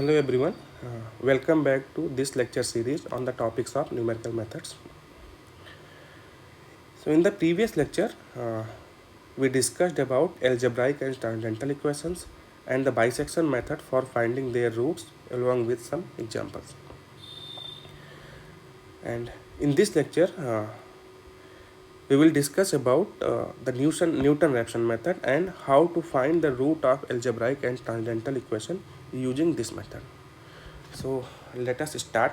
Hello everyone, welcome back to this lecture series on the topics of numerical methods. So in the previous lecture, we discussed about algebraic and tangential equations and the bisection method for finding their roots along with some examples. And in this lecture, we will discuss about the Newton-Raphson method and how to find the root of algebraic and tangential equation using this method. So let us start.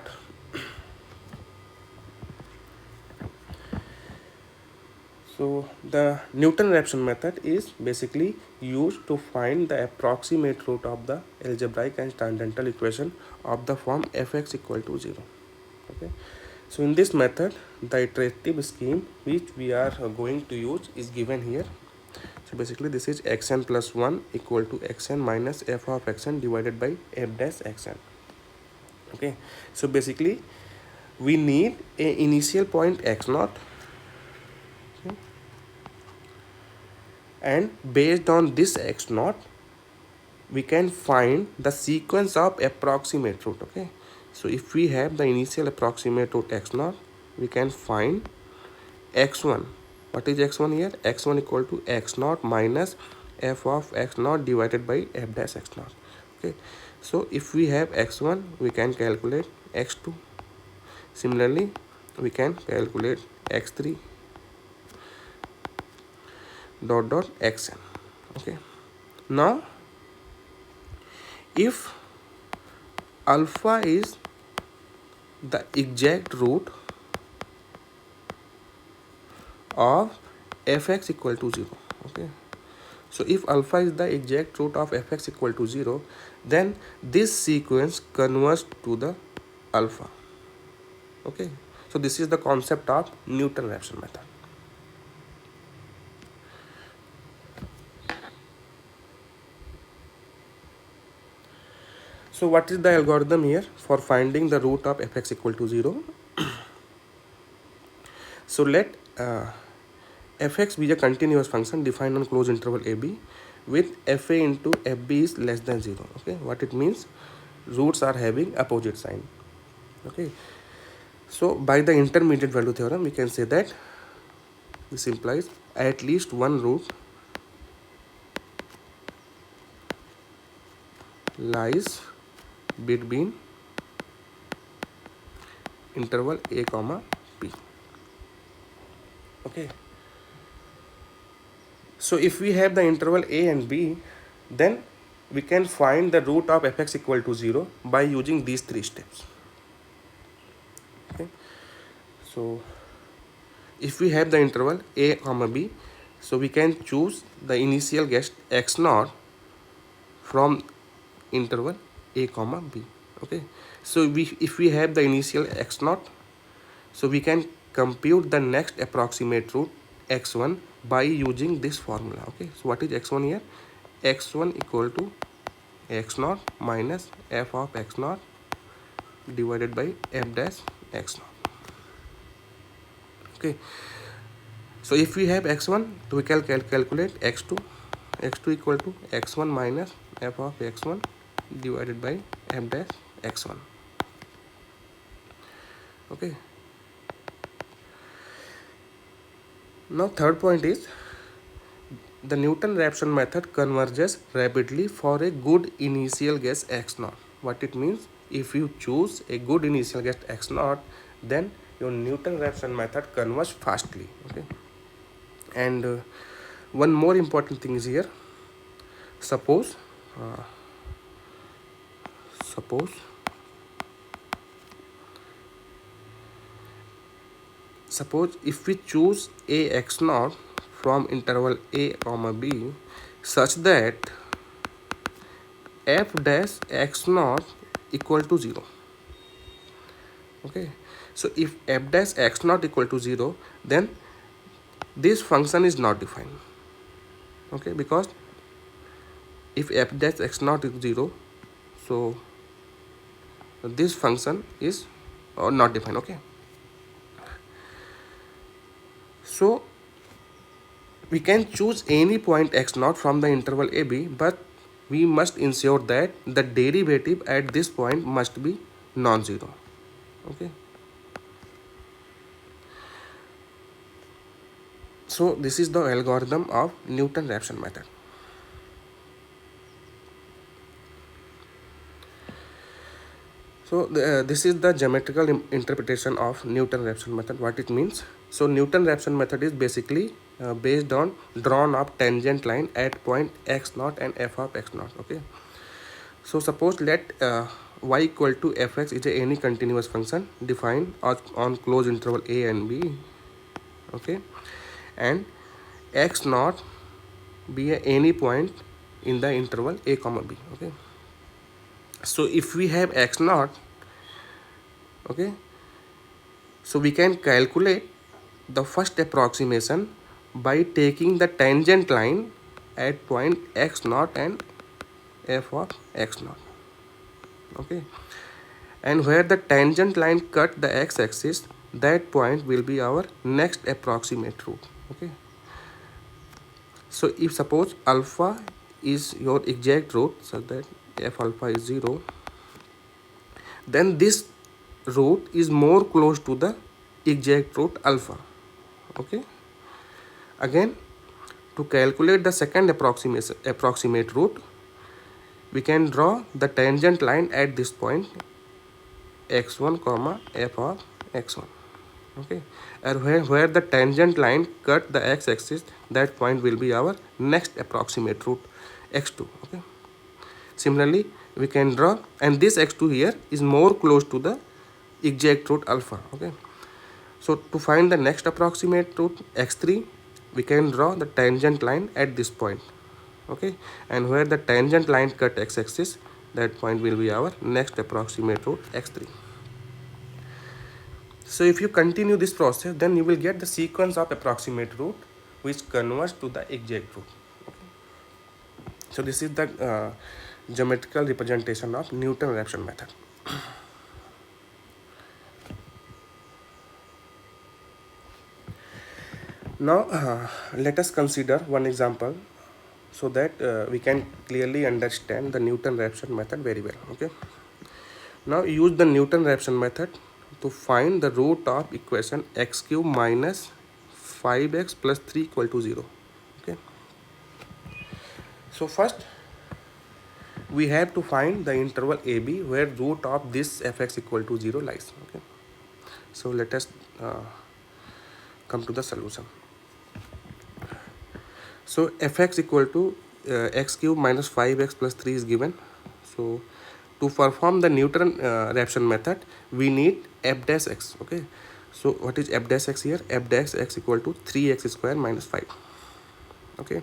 So the Newton-Raphson method is basically used to find the approximate root of the algebraic and tangential equation of the form fx equal to 0. Okay. So in this method, the iterative scheme which we are going to use is given here. So basically this is xn plus 1 equal to xn minus f of xn divided by f dash xn. Okay. So basically we need a initial point x naught. Okay. And based on this x naught we can find the sequence of approximate root. Okay, so if we have the initial approximate root x naught, we can find x1. What is x1 here? X1 equal to x naught minus f of x naught divided by f dash x naught. Okay, so if we have x1, we can calculate x2. Similarly, we can calculate x3 dot xn. Okay, now if alpha is the exact root of fx equal to 0, okay, so if alpha is the exact root of fx equal to 0, then this sequence converges to the alpha. Okay, so this is the concept of Newton-Raphson method. So what is the algorithm here for finding the root of fx equal to 0? So let fx be a continuous function defined on closed interval ab with fa into fb is less than 0. Okay, what it means? Roots are having opposite sign. Okay, so by the intermediate value theorem we can say that this implies at least one root lies between interval a comma b. Okay, so if we have the interval a and b, then we can find the root of fx equal to 0 by using these three steps. Okay, so if we have the interval a comma b, so we can choose the initial guess x naught from interval a comma b. Okay, so if we have the initial x naught, so we can compute the next approximate root x1 by using this formula. Okay, so what is x1 here? X1 equal to x naught minus f of x naught divided by f dash x naught. Okay, so if we have x1, we can calculate x2. X2 equal to x1 minus f of x1 divided by f dash x1. Okay, now third point is the Newton-Raphson method converges rapidly for a good initial guess x naught. What it means? If you choose a good initial guess x naught, then your Newton-Raphson method converges fastly. Okay, and one more important thing is here. Suppose if we choose a x naught from interval a comma b such that f dash x naught equal to 0. Okay, so if f dash x naught equal to 0, then this function is not defined. Okay, because if f dash x naught is 0, so this function is not defined. Okay, so we can choose any point x naught from the interval ab, but we must ensure that the derivative at this point must be non-zero. Okay. So this is the algorithm of Newton-Raphson method. So this is the geometrical interpretation of Newton-Raphson method. What it means? So Newton-Raphson method is basically based on drawn up tangent line at point x naught and f of x naught. Okay. So suppose let y equal to fx is any continuous function defined on closed interval a and b. Okay, and x naught be any point in the interval a comma b. Okay, so if we have x naught, okay, so we can calculate the first approximation by taking the tangent line at point x naught and f of x naught. Okay, and where the tangent line cut the x-axis, that point will be our next approximate root. Okay, so if suppose alpha is your exact root such that f alpha is 0, then this root is more close to the exact root alpha. Okay, again, to calculate the second approximate root, we can draw the tangent line at this point x1 comma f of x1. Okay, and where the tangent line cut the x-axis, that point will be our next approximate root x2. Okay, similarly we can draw, and this x2 here is more close to the exact root alpha. Okay, so to find the next approximate root x3, we can draw the tangent line at this point. Okay, and where the tangent line cut x-axis, that point will be our next approximate root x3. So if you continue this process, then you will get the sequence of approximate root which converts to the exact root. Okay. So this is the geometrical representation of Newton-Raphson method. Now let us consider one example so that we can clearly understand the Newton-Raphson method very well. Okay. Now use the Newton-Raphson method to find the root of equation x cube minus 5x plus 3 equal to 0. Okay. So first we have to find the interval AB where root of this fx equal to 0 lies. Okay. So let us come to the solution. So fx equal to x cube minus 5x plus 3 is given. So to perform the Newton-Raphson method, we need f dash x. Okay, so what is f dash x here? F dash x equal to 3x square minus 5. Okay,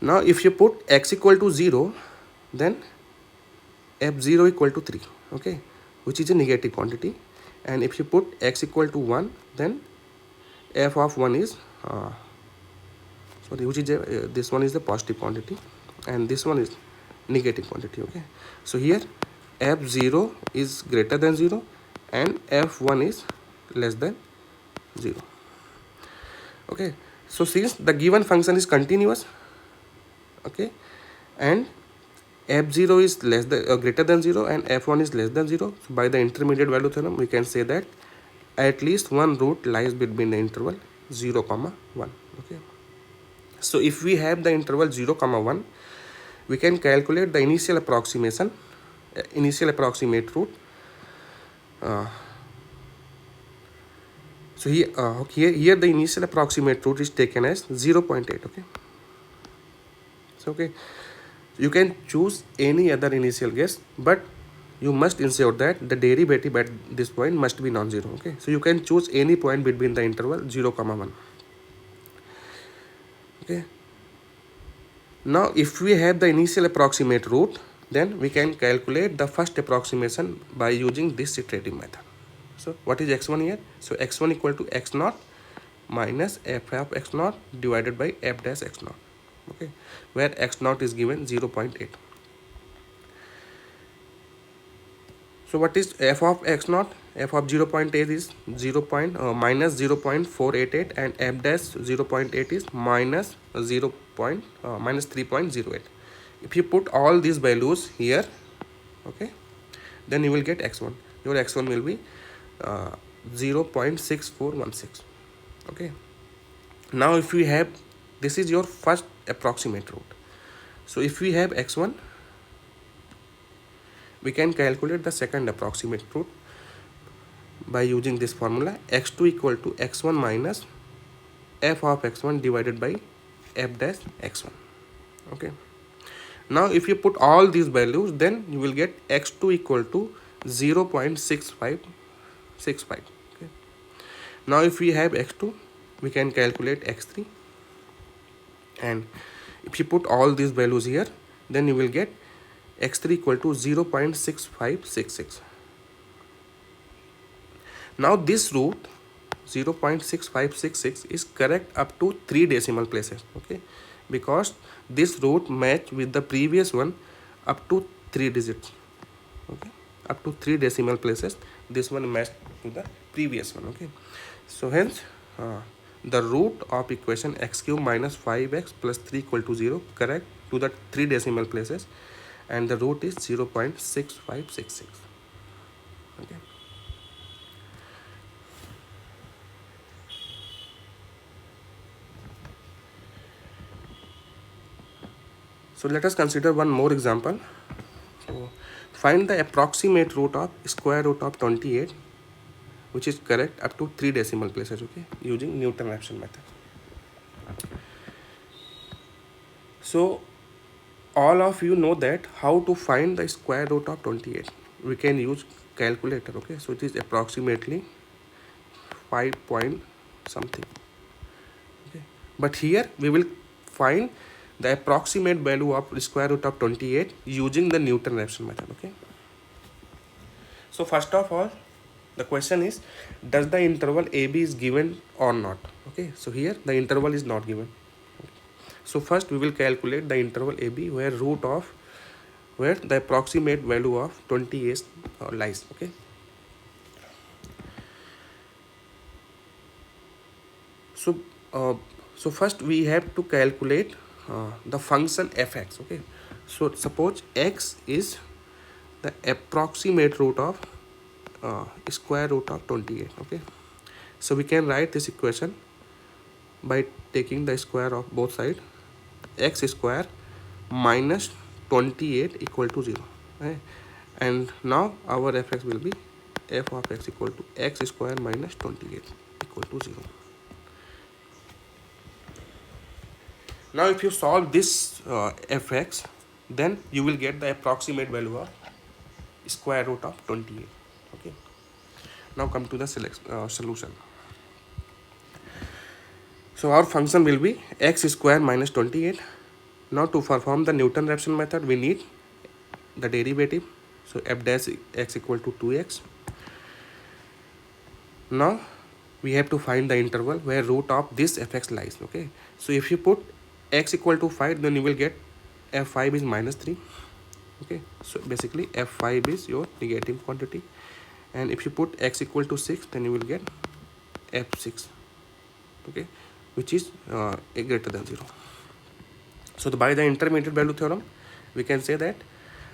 now if you put x equal to 0, then f0 equal to 3. Okay, which is a negative quantity, and if you put x equal to 1, then f of 1 is which is this one is the positive quantity and this one is negative quantity. Okay, so here f0 is greater than 0 and f1 is less than 0. Okay, so since the given function is continuous, okay, and f0 is less than greater than 0 and f1 is less than 0, so by the intermediate value theorem we can say that at least one root lies between the interval 0 comma 1. Okay, so if we have the interval 0 comma 1, we can calculate the initial approximate root. So here the initial approximate root is taken as 0.8. Okay, so okay, you can choose any other initial guess, but you must ensure that the derivative at this point must be non-zero. Okay, so you can choose any point between the interval 0 comma 1. Okay, now if we have the initial approximate root, then we can calculate the first approximation by using this iterative method. So what is x1 here? So x1 equal to x naught minus f of x naught divided by f dash x naught. Okay, where x naught is given 0.8. So what is f of x naught? F of 0.8 is minus 0.488 and f dash 0.8 is minus minus 3.08. If you put all these values here, okay, then you will get x1. Your x1 will be 0.6416. okay. Now if we have, this is your first approximate root. So if we have x1, we can calculate the second approximate root by using this formula, x2 equal to x1 minus f of x1 divided by f dash x1. okay. Now if you put all these values, then you will get x2 equal to 0.6565. okay. Now if we have x2, we can calculate x3, and if you put all these values here, then you will get x3 equal to 0.6566. Now this root 0.6566 is correct up to 3 decimal places, okay, because this root match with the previous one up to 3 digits, okay, up to 3 decimal places. This one matched to the previous one, okay. So hence the root of equation x cube minus 5x plus 3 equal to 0 correct to the 3 decimal places, and the root is 0.6566. okay. So let us consider one more example. So find the approximate root of square root of 28, which is correct up to 3 decimal places, okay, using Newton-Raphson method. So all of you know that how to find the square root of 28. We can use calculator, okay. So it is approximately 5 point something, okay. But here we will find the approximate value of square root of 28 using the Newton-Raphson method, okay. So first of all, the question is, does the interval AB is given or not, okay. So here the interval is not given. So first we will calculate the interval AB where the approximate value of 28 lies, okay. So first we have to calculate the function fx, okay. So suppose x is the approximate root of square root of 28, okay. So we can write this equation by taking the square of both sides. X square minus 28 equal to 0, right? And now our fx will be f of x equal to x square minus 28 equal to 0. Now if you solve this fx, then you will get the approximate value of square root of 28, okay. Now come to the solution. So our function will be x square minus 28. Now to perform the Newton-Raphson method, we need the derivative. So f dash x equal to 2x. Now we have to find the interval where root of this fx lies, okay. So if you put x equal to 5, then you will get f5 is minus 3, okay. So basically f5 is your negative quantity, and if you put x equal to 6, then you will get f6, okay, which is greater than 0. So by the intermediate value theorem, we can say that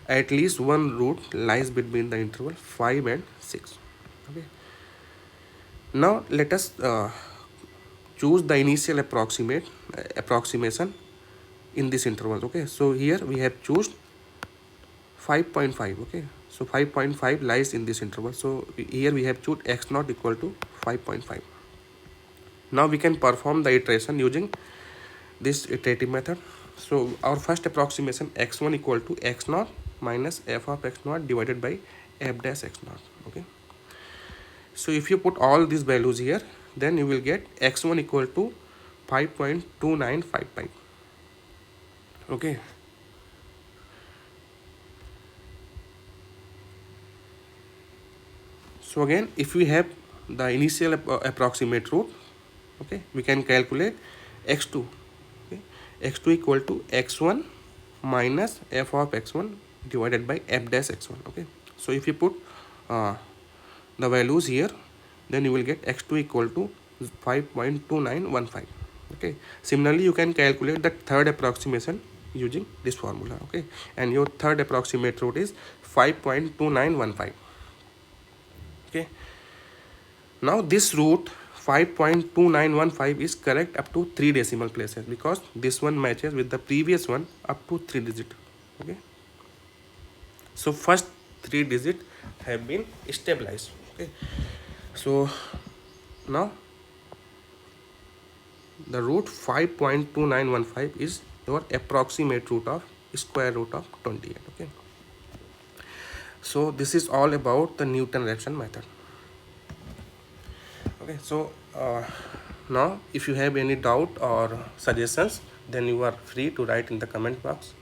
at least one root lies between the interval 5 and 6, okay. Now let us choose the initial approximation in this interval, okay. So here we have choose 5.5, okay. So 5.5 lies in this interval. So here we have choose x naught equal to 5.5. Now we can perform the iteration using this iterative method. So our first approximation, x1 equal to x naught minus f of x naught divided by f dash x naught, okay. So if you put all these values here, then you will get x1 equal to 5.2955, okay. So again, if we have the initial approximate root, okay, we can calculate x2, okay. x2 equal to x1 minus f of x1 divided by f dash x1, okay. So if you put the values here, then you will get x2 equal to 5.2915, Okay, similarly you can calculate the third approximation using this formula. Okay, and your third approximate root is 5.2915. Okay, now this root 5.2915 is correct up to 3 decimal places, because this one matches with the previous one up to 3 digit. Okay, so first 3 digit have been stabilized. Okay, so now the root 5.2915 is your approximate root of square root of 28. Okay, so this is all about the Newton-Raphson method. Okay, so now if you have any doubt or suggestions, then you are free to write in the comment box.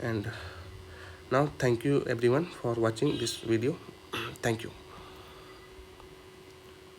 And now thank you everyone for watching this video. Thank you.